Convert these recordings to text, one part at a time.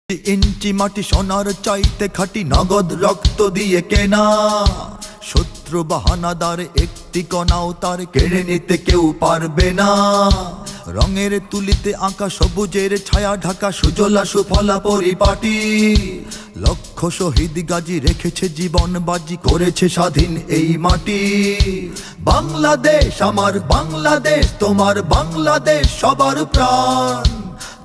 ইঞ্চি মাটি সোনার চাইতে খাঁটি, নগদ রক্ত দিয়ে কেনা। শত্রু বাহানাদার একটি কণাও তার কেড়ে নিতে কেউ পারবে না। রঙের তুলিতে আঁকা সবুজের ছায়া ঢাকা সুজলা সুফলা পরিপাটি। লক্ষ শহীদ গাজী রেখেছে জীবন বাজি, করেছে স্বাধীন এই মাটি। বাংলাদেশ আমার বাংলাদেশ, তোমার বাংলাদেশ সবার প্রাণ।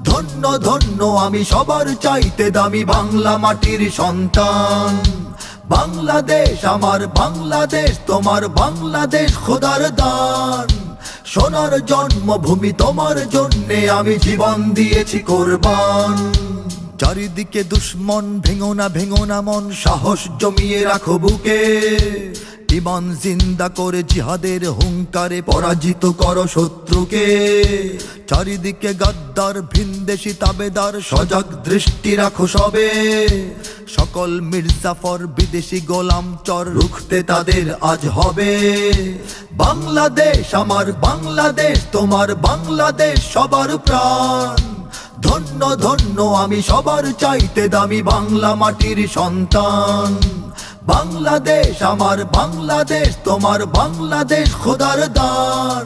ধন্য ধন্য আমি সবার চাইতে দামি বাংলা মাটির সন্তান। বাংলাদেশ আমার বাংলাদেশ, তোমার বাংলাদেশ খোদার দান। সোনার জন্মভূমি তোমার জন্যে আমি জীবন দিয়েছি কোরবান। চারিদিকে দুশ্মন, ভেঙো না মন, সাহস জমিয়ে রাখো বুকে। ইমান জিন্দা করে জিহাদের হুঙ্কারে পরাজিত করো শত্রুকে। চারিদিকে গাদ্দার ভিনদেশি তাবেদার, সজাগ দৃষ্টি রাখো সবে। সকল মির্জাফর বিদেশি গোলাম চর, রুখতে তাদের আজ হবে। বাংলাদেশ আমার বাংলাদেশ, তোমার বাংলাদেশ সবার প্রাণ। ধন্য ধন্য আমি সবার চাইতে দামি বাংলা মাটির সন্তান। বাংলাদেশ আমার বাংলাদেশ, তোমার বাংলাদেশ খোদার দান।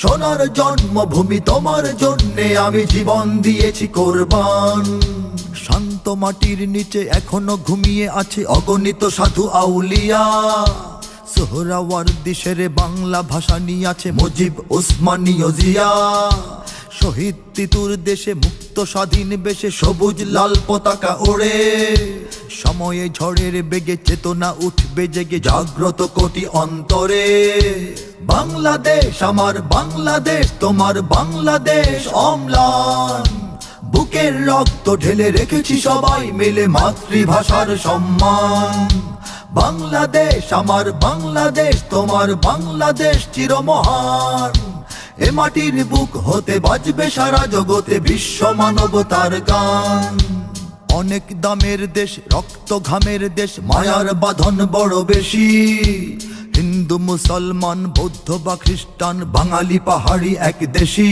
সোনার জন্মভূমি তোমার জন্যে আমি জীবন দিয়েছি কোরবান। শান্ত মাটির নিচে এখনো ঘুমিয়ে আছে অগণিত সাধু আউলিয়া। সোহরাওয়ার্দী শেরে বাংলা ভাষা নিয়ে আছে মুজিব, ওসমানী, জিয়া। শহীদ তিতুর দেশে মুক্ত স্বাধীন বেশে সবুজ লাল পতাকা ওড়ে। সময়ে ঝড়ের বেগে চেতনা উঠবে জেগে, জাগ্রত কোটি অন্তরে। বাংলাদেশ আমার বাংলাদেশ, তোমার বাংলাদেশ অম্লান। বুকের রক্ত ঢেলে রেখেছি সবাই মিলে মাতৃভাষার সম্মান। বাংলাদেশ আমার বাংলাদেশ, তোমার বাংলাদেশ চিরমহান। এ মাটির বুক হতে বাজবে সারা জগতে বিশ্ব মানবতার গান। অনেক দামের দেশ, রক্ত ঘামের দেশ, মায়ার বাঁধন বড় বেশি। হিন্দু মুসলমান বৌদ্ধ বা খ্রিস্টান, বাঙালি পাহাড়ি এক দেশি।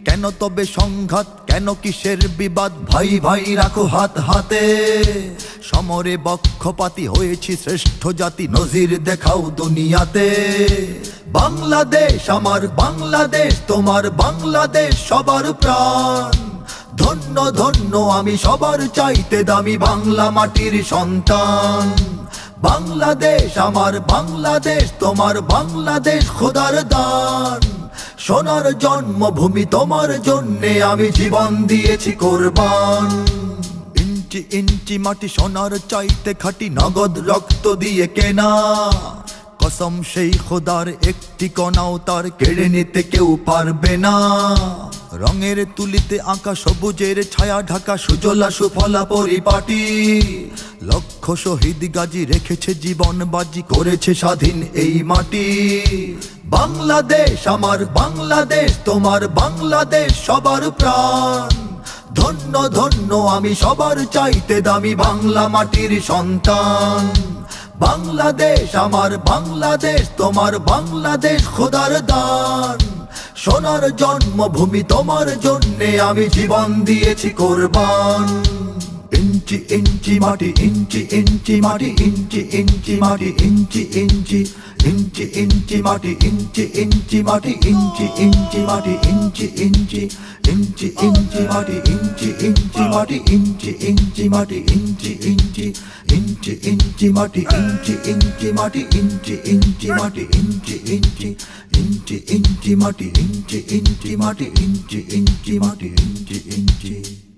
কেন তবে সংঘাত, কেন কিসের বিবাদ, ভাই ভাই রাখো হাত হাতে। সমরে বক্ষপাতী হয়েছি শ্রেষ্ঠ জাতি, নজির দেখাও দুনিয়াতে। বাংলাদেশ আমার বাংলাদেশ, তোমার বাংলাদেশ সবার প্রাণ। ধন্য ধন্য আমি সবার চাইতে দামি বাংলা মাটির সন্তান। বাংলাদেশ আমার বাংলাদেশ, তোমার বাংলাদেশ খোদার দান। সোনার জন্মভূমি তোমার জন্যে আমি জীবন দিয়েছি কোরবান। ইঞ্চি ইঞ্চি মাটি সোনার চাইতে খাঁটি, নগদ রক্ত দিয়ে কেনা। কসম সেই খোদার একটি কণাও তার কেড়ে নিতে কেউ পারবে না। রঙের তুলিতে আঁকা সবুজের ছায়া ঢাকা সুজলা সুফলা পরিপাটি। লক্ষ শহীদ গাজী রেখেছে জীবন বাজি, করেছে স্বাধীন এই মাটি। বাংলাদেশ আমার বাংলাদেশ, তোমার বাংলাদেশ সবার প্রাণ। ধন্য ধন্য আমি সবার চাইতে দামি বাংলা মাটির সন্তান। বাংলাদেশ আমার বাংলাদেশ, তোমার বাংলাদেশ খোদার দান। সোনার জন্মভূমি তোমার জন্যে আমি জীবন দিয়েছি কোরবান। ইঞ্চি ইঞ্চি মাটি, ইঞ্চি ইঞ্চি মাটি, ইঞ্চি ইঞ্চি মাটি, ইঞ্চি ইঞ্চি ইঞ্চি ইঞ্চি মাটি, ইঞ্চি ইঞ্চি মাটি, ইঞ্চি ইঞ্চি মাটি, ইঞ্চি ইঞ্চি ইঞ্চি ইঞ্চি মাটি, ইঞ্চি ইঞ্চি মাটি, ইঞ্চি ইঞ্চি মাটি, ইঞ্চি ইঞ্চি ইঞ্চি ইঞ্চি মাটি, ইঞ্চি ইঞ্চি মাটি, ইঞ্চি ইঞ্চি মাটি, ইঞ্চি ইঞ্চি ইঞ্চি ইঞ্চি মাটি, ইঞ্চি ইঞ্চি মাটি, ইঞ্চি ইঞ্চি মাটি, ইঞ্চি ইঞ্চি।